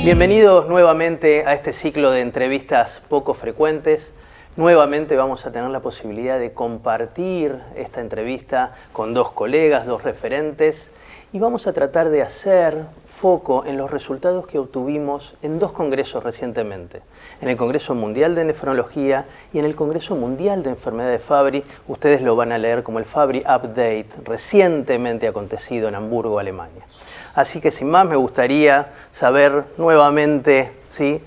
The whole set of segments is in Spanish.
Bienvenidos nuevamente a este ciclo de entrevistas poco frecuentes. Nuevamente vamos a tener la posibilidad de compartir esta entrevista con dos colegas, dos referentes, y vamos a tratar de hacer foco en los resultados que obtuvimos en dos congresos recientemente, en el Congreso Mundial de Nefrología y en el Congreso Mundial de Enfermedad de Fabry. Ustedes lo van a leer como el Fabry Update, recientemente acontecido en Hamburgo, Alemania. Así que sin más me gustaría saber nuevamente, ¿sí?,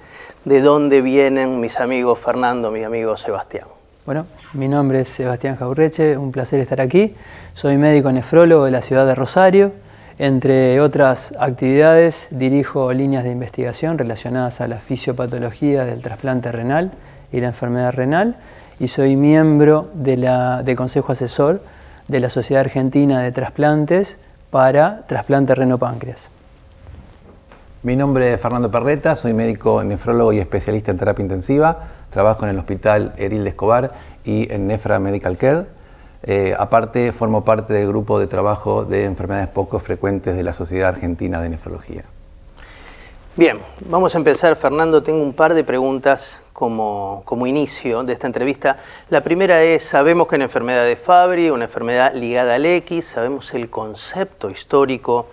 de dónde vienen mis amigos Fernando, mi amigo Sebastián. Bueno, mi nombre es Sebastián Jaurreche, un placer estar aquí. Soy médico nefrólogo de la ciudad de Rosario. Entre otras actividades, dirijo líneas de investigación relacionadas a la fisiopatología del trasplante renal y la enfermedad renal, y soy miembro del Consejo Asesor de la Sociedad Argentina de Trasplantes para trasplante renopáncreas. Mi nombre es Fernando Perreta, soy médico nefrólogo y especialista en terapia intensiva. Trabajo en el Hospital Eril de Escobar y en Nefra Medical Care. Aparte, formo parte del grupo de trabajo de enfermedades poco frecuentes de la Sociedad Argentina de Nefrología. Bien, vamos a empezar. Fernando, tengo un par de preguntas como inicio de esta entrevista. La primera es, sabemos que la enfermedad de Fabry, una enfermedad ligada al X, sabemos el concepto histórico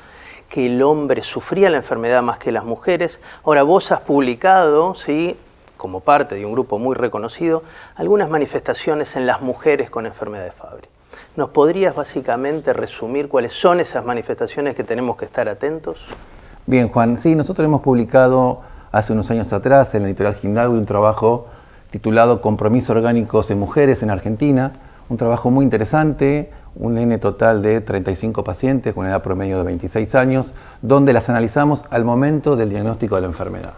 que el hombre sufría la enfermedad más que las mujeres. Ahora, vos has publicado, ¿sí?, como parte de un grupo muy reconocido, algunas manifestaciones en las mujeres con enfermedad de Fabry. ¿Nos podrías básicamente resumir cuáles son esas manifestaciones que tenemos que estar atentos? Bien, Juan, sí, nosotros hemos publicado hace unos años atrás en la editorial Hidalgo un trabajo titulado Compromisos orgánicos en mujeres en Argentina, un trabajo muy interesante, un N total de 35 pacientes con edad promedio de 26 años, donde las analizamos al momento del diagnóstico de la enfermedad.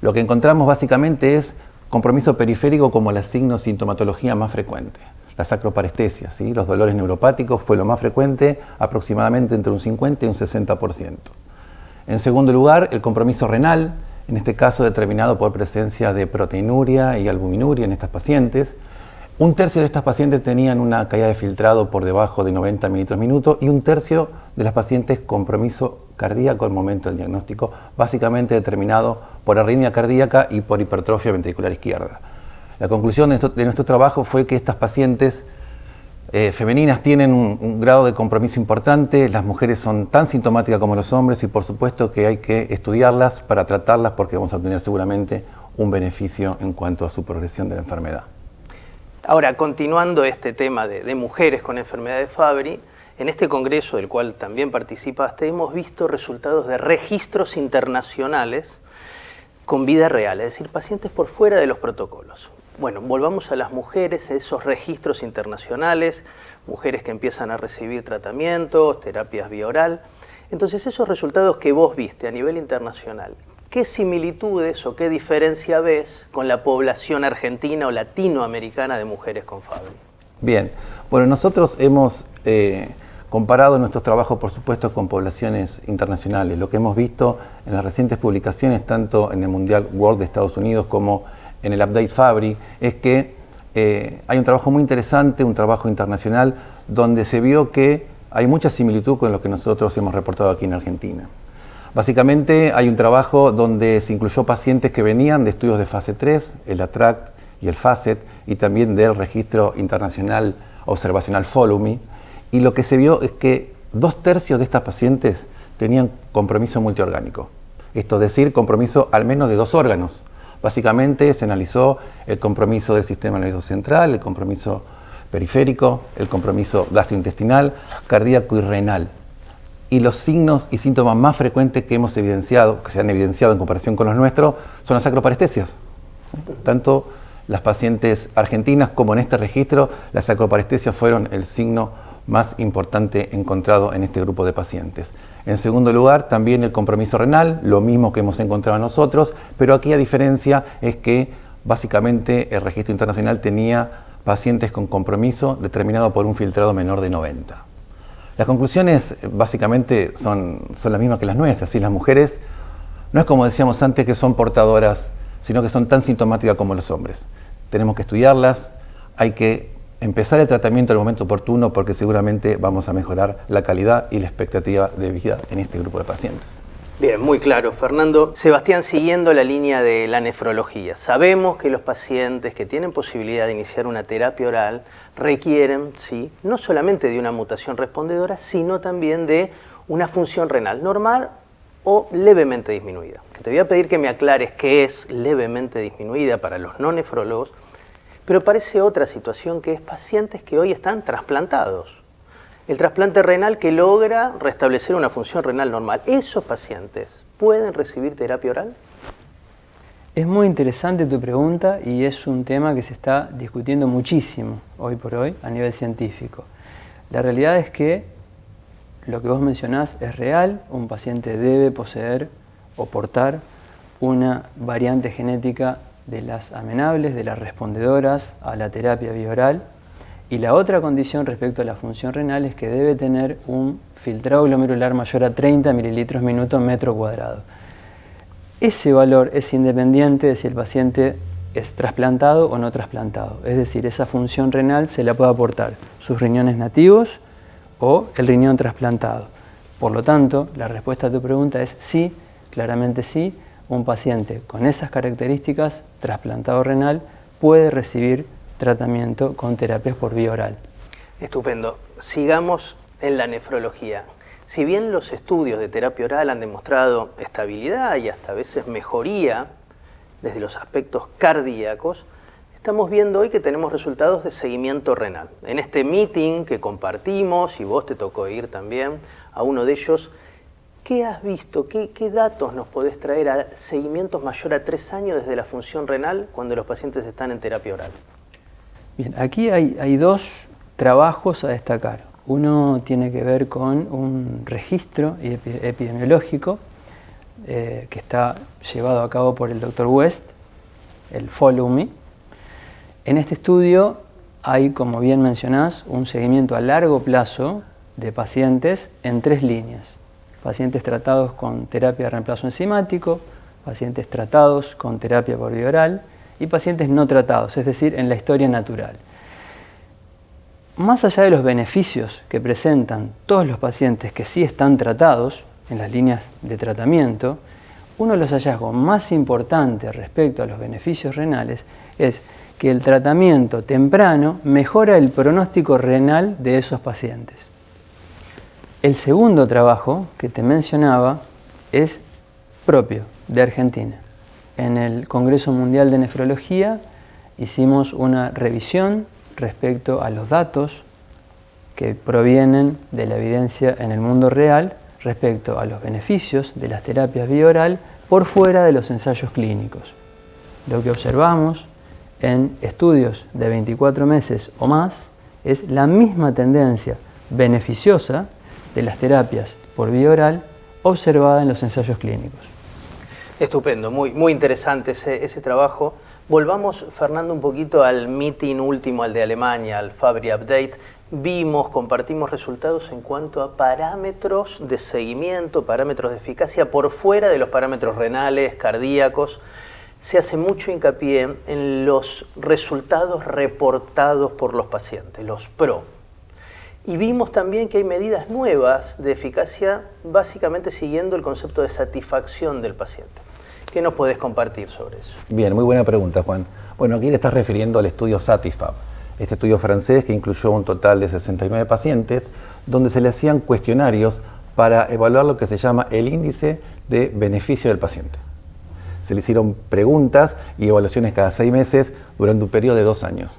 Lo que encontramos básicamente es compromiso periférico como la signo-sintomatología más frecuente. La sacroparestesia, ¿sí?, los dolores neuropáticos fue lo más frecuente, aproximadamente entre un 50 y un 60%. En segundo lugar, el compromiso renal, en este caso determinado por presencia de proteinuria y albuminuria en estas pacientes. Un tercio de estas pacientes tenían una caída de filtrado por debajo de 90 mililitros minuto y un tercio de las pacientes compromiso cardíaco al momento del diagnóstico, básicamente determinado por arritmia cardíaca y por hipertrofia ventricular izquierda. La conclusión de nuestro trabajo fue que estas pacientes femeninas tienen un grado de compromiso importante, las mujeres son tan sintomáticas como los hombres y por supuesto que hay que estudiarlas para tratarlas porque vamos a tener seguramente un beneficio en cuanto a su progresión de la enfermedad. Ahora, continuando este tema de mujeres con enfermedad de Fabry, en este congreso del cual también participaste, hemos visto resultados de registros internacionales con vida real, es decir, pacientes por fuera de los protocolos. Bueno, volvamos a las mujeres, esos registros internacionales, mujeres que empiezan a recibir tratamientos, terapias vía oral. Entonces, esos resultados que vos viste a nivel internacional, ¿qué similitudes o qué diferencia ves con la población argentina o latinoamericana de mujeres con Fabry? Bien, bueno, nosotros hemos comparado nuestros trabajos, por supuesto, con poblaciones internacionales. Lo que hemos visto en las recientes publicaciones, tanto en el Mundial World de Estados Unidos como en el Update Fabry, es que hay un trabajo muy interesante, un trabajo internacional, donde se vio que hay mucha similitud con lo que nosotros hemos reportado aquí en Argentina. Básicamente hay un trabajo donde se incluyó pacientes que venían de estudios de fase 3, el ATTRACT y el FACET, y también del registro internacional observacional Follow Me, y lo que se vio es que 2/3 de estas pacientes tenían compromiso multiorgánico. Esto es decir, compromiso al menos de 2 órganos. Básicamente se analizó el compromiso del sistema nervioso central, el compromiso periférico, el compromiso gastrointestinal, cardíaco y renal. Y los signos y síntomas más frecuentes que hemos evidenciado, que se han evidenciado en comparación con los nuestros, son las sacroparestesias. Tanto las pacientes argentinas como en este registro, las sacroparestesias fueron el signo más importante encontrado en este grupo de pacientes. En segundo lugar, también el compromiso renal, lo mismo que hemos encontrado nosotros, pero aquí a diferencia es que básicamente el registro internacional tenía pacientes con compromiso determinado por un filtrado menor de 90. Las conclusiones básicamente son las mismas que las nuestras. ¿Sí? Las mujeres no es como decíamos antes que son portadoras, sino que son tan sintomáticas como los hombres. Tenemos que estudiarlas, hay que empezar el tratamiento en el momento oportuno porque seguramente vamos a mejorar la calidad y la expectativa de vida en este grupo de pacientes. Bien, muy claro, Fernando. Sebastián, siguiendo la línea de la nefrología, sabemos que los pacientes que tienen posibilidad de iniciar una terapia oral requieren, sí, no solamente de una mutación respondedora, sino también de una función renal normal o levemente disminuida. Que te voy a pedir que me aclares qué es levemente disminuida para los no nefrólogos, pero parece otra situación que es pacientes que hoy están trasplantados. El trasplante renal que logra restablecer una función renal normal. ¿Esos pacientes pueden recibir terapia oral? Es muy interesante tu pregunta y es un tema que se está discutiendo muchísimo hoy por hoy a nivel científico. La realidad es que lo que vos mencionás es real. Un paciente debe poseer o portar una variante genética de las amenables, de las respondedoras a la terapia vía oral. Y la otra condición respecto a la función renal es que debe tener un filtrado glomerular mayor a 30 mililitros minuto metro cuadrado. Ese valor es independiente de si el paciente es trasplantado o no trasplantado. Es decir, esa función renal se la puede aportar sus riñones nativos o el riñón trasplantado. Por lo tanto, la respuesta a tu pregunta es sí, claramente sí. Un paciente con esas características, trasplantado renal, puede recibir tratamiento con terapias por vía oral. Estupendo. Sigamos en la nefrología. Si bien los estudios de terapia oral han demostrado estabilidad y hasta a veces mejoría desde los aspectos cardíacos, estamos viendo hoy que tenemos resultados de seguimiento renal. En este meeting que compartimos, y vos te tocó ir también a uno de ellos, ¿qué has visto? ¿Qué datos nos podés traer a seguimientos mayor a 3 años desde la función renal cuando los pacientes están en terapia oral? Bien, aquí hay dos trabajos a destacar. Uno tiene que ver con un registro epidemiológico que está llevado a cabo por el Dr. West, el Follow Me. En este estudio hay, como bien mencionás, un seguimiento a largo plazo de pacientes en 3 líneas. Pacientes tratados con terapia de reemplazo enzimático, pacientes tratados con terapia por vía oral y pacientes no tratados, es decir, en la historia natural. Más allá de los beneficios que presentan todos los pacientes que sí están tratados en las líneas de tratamiento, uno de los hallazgos más importantes respecto a los beneficios renales es que el tratamiento temprano mejora el pronóstico renal de esos pacientes. El segundo trabajo que te mencionaba es propio de Argentina. En el Congreso Mundial de Nefrología hicimos una revisión respecto a los datos que provienen de la evidencia en el mundo real respecto a los beneficios de las terapias vía oral por fuera de los ensayos clínicos. Lo que observamos en estudios de 24 meses o más es la misma tendencia beneficiosa de las terapias por vía oral observada en los ensayos clínicos. Estupendo, muy interesante ese trabajo. Volvamos, Fernando, un poquito al meeting último, al de Alemania, al Fabry Update. Compartimos resultados en cuanto a parámetros de seguimiento, parámetros de eficacia por fuera de los parámetros renales, cardíacos. Se hace mucho hincapié en los resultados reportados por los pacientes, los PRO. Y vimos también que hay medidas nuevas de eficacia, básicamente siguiendo el concepto de satisfacción del paciente. ¿Qué nos podés compartir sobre eso? Bien, muy buena pregunta, Juan. Bueno, aquí le estás refiriendo al estudio Satisfab, este estudio francés que incluyó un total de 69 pacientes, donde se le hacían cuestionarios para evaluar lo que se llama el índice de beneficio del paciente. Se le hicieron preguntas y evaluaciones cada 6 meses durante un periodo de 2 años.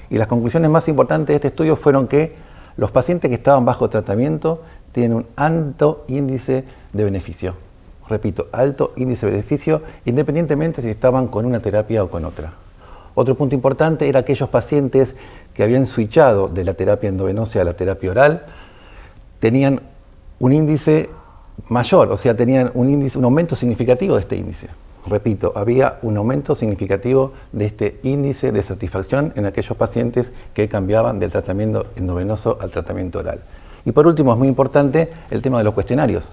Y las conclusiones más importantes de este estudio fueron que los pacientes que estaban bajo tratamiento tienen un alto índice de beneficio. Repito, alto índice de beneficio, independientemente si estaban con una terapia o con otra. Otro punto importante era aquellos pacientes que habían switchado de la terapia endovenosa a la terapia oral, tenían un índice mayor, o sea, tenían un aumento significativo de este índice. Repito, había un aumento significativo de este índice de satisfacción en aquellos pacientes que cambiaban del tratamiento endovenoso al tratamiento oral. Y por último, es muy importante el tema de los cuestionarios.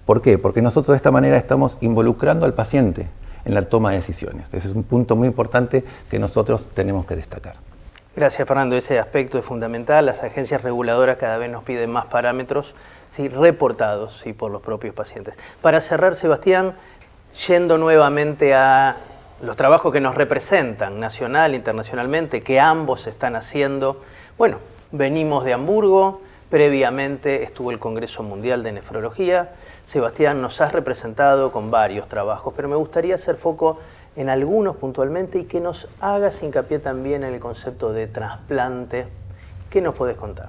¿Por qué? Porque nosotros de esta manera estamos involucrando al paciente en la toma de decisiones. Ese es un punto muy importante que nosotros tenemos que destacar. Gracias, Fernando. Ese aspecto es fundamental. Las agencias reguladoras cada vez nos piden más parámetros ¿sí? Reportados, ¿sí? Por los propios pacientes. Para cerrar, Sebastián, yendo nuevamente a los trabajos que nos representan nacional e internacionalmente, que ambos están haciendo. Bueno, venimos de Hamburgo, previamente estuvo el Congreso Mundial de Nefrología. Sebastián, nos has representado con varios trabajos, pero me gustaría hacer foco en algunos puntualmente y que nos hagas hincapié también en el concepto de trasplante. ¿Qué nos podés contar?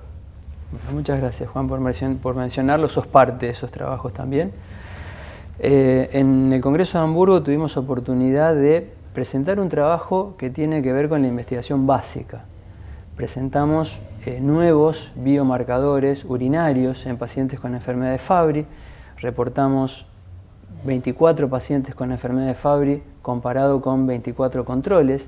Muchas gracias, Juan, por mencionarlo. Sos parte de esos trabajos también. En el Congreso de Hamburgo tuvimos oportunidad de presentar un trabajo que tiene que ver con la investigación básica. Presentamos nuevos biomarcadores urinarios en pacientes con enfermedad de Fabry. Reportamos 24 pacientes con enfermedad de Fabry comparado con 24 controles.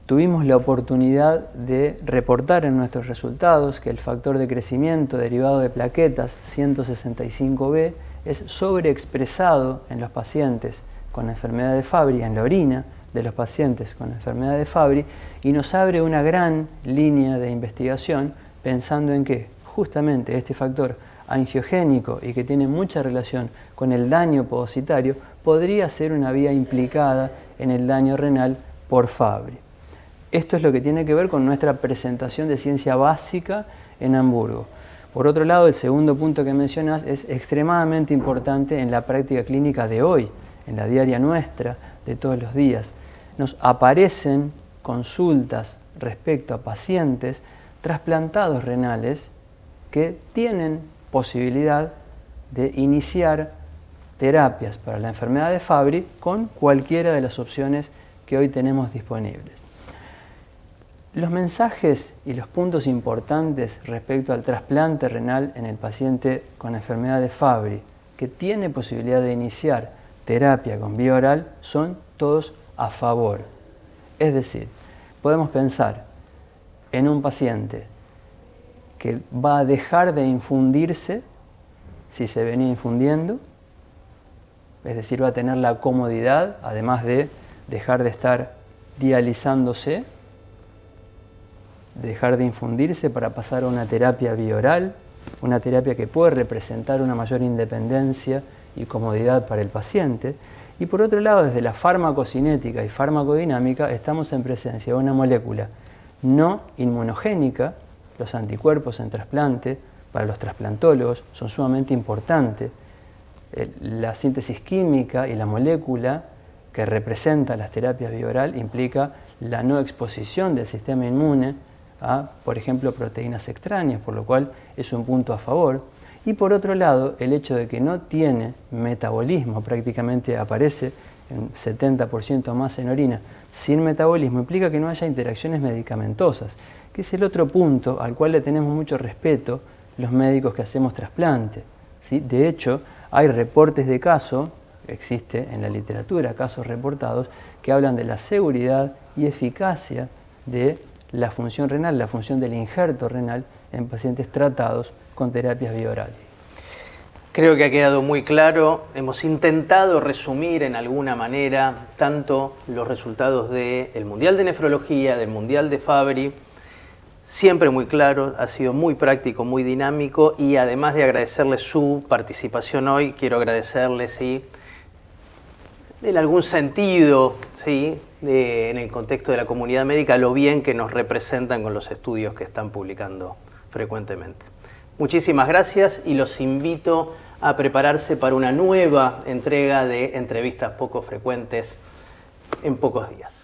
Tuvimos la oportunidad de reportar en nuestros resultados que el factor de crecimiento derivado de plaquetas 165B es sobreexpresado en los pacientes con enfermedad de Fabry, en la orina de los pacientes con enfermedad de Fabry, y nos abre una gran línea de investigación pensando en que justamente este factor angiogénico y que tiene mucha relación con el daño podocitario podría ser una vía implicada en el daño renal por Fabry. Esto es lo que tiene que ver con nuestra presentación de ciencia básica en Hamburgo. Por otro lado, el segundo punto que mencionas es extremadamente importante en la práctica clínica de hoy, en la diaria nuestra de todos los días. Nos aparecen consultas respecto a pacientes trasplantados renales que tienen posibilidad de iniciar terapias para la enfermedad de Fabry con cualquiera de las opciones que hoy tenemos disponibles. Los mensajes y los puntos importantes respecto al trasplante renal en el paciente con enfermedad de Fabry que tiene posibilidad de iniciar terapia con vía oral son todos a favor. Es decir, podemos pensar en un paciente que va a dejar de infundirse si se venía infundiendo, es decir, va a tener la comodidad, además de dejar de estar dializándose, dejar de infundirse para pasar a una terapia bioral, una terapia que puede representar una mayor independencia y comodidad para el paciente. Y por otro lado, desde la farmacocinética y farmacodinámica, estamos en presencia de una molécula no inmunogénica. Los anticuerpos en trasplante, para los trasplantólogos, son sumamente importantes. La síntesis química y la molécula que representa las terapias bioral implica la no exposición del sistema inmune a, por ejemplo, proteínas extrañas, por lo cual es un punto a favor. Y por otro lado, el hecho de que no tiene metabolismo, prácticamente aparece en 70% más en orina, sin metabolismo, implica que no haya interacciones medicamentosas, que es el otro punto al cual le tenemos mucho respeto los médicos que hacemos trasplante, ¿sí? De hecho, hay reportes de caso, existe en la literatura casos reportados, que hablan de la seguridad y eficacia de la función renal, la función del injerto renal en pacientes tratados con terapias bioorales. Creo que ha quedado muy claro. Hemos intentado resumir en alguna manera tanto los resultados del Mundial de Nefrología, del Mundial de Fabry, siempre muy claro, ha sido muy práctico, muy dinámico, y además de agradecerle su participación hoy, quiero agradecerle, ¿sí?, en algún sentido, ¿sí?, en el contexto de la comunidad médica, lo bien que nos representan con los estudios que están publicando frecuentemente. Muchísimas gracias y los invito a prepararse para una nueva entrega de entrevistas poco frecuentes en pocos días.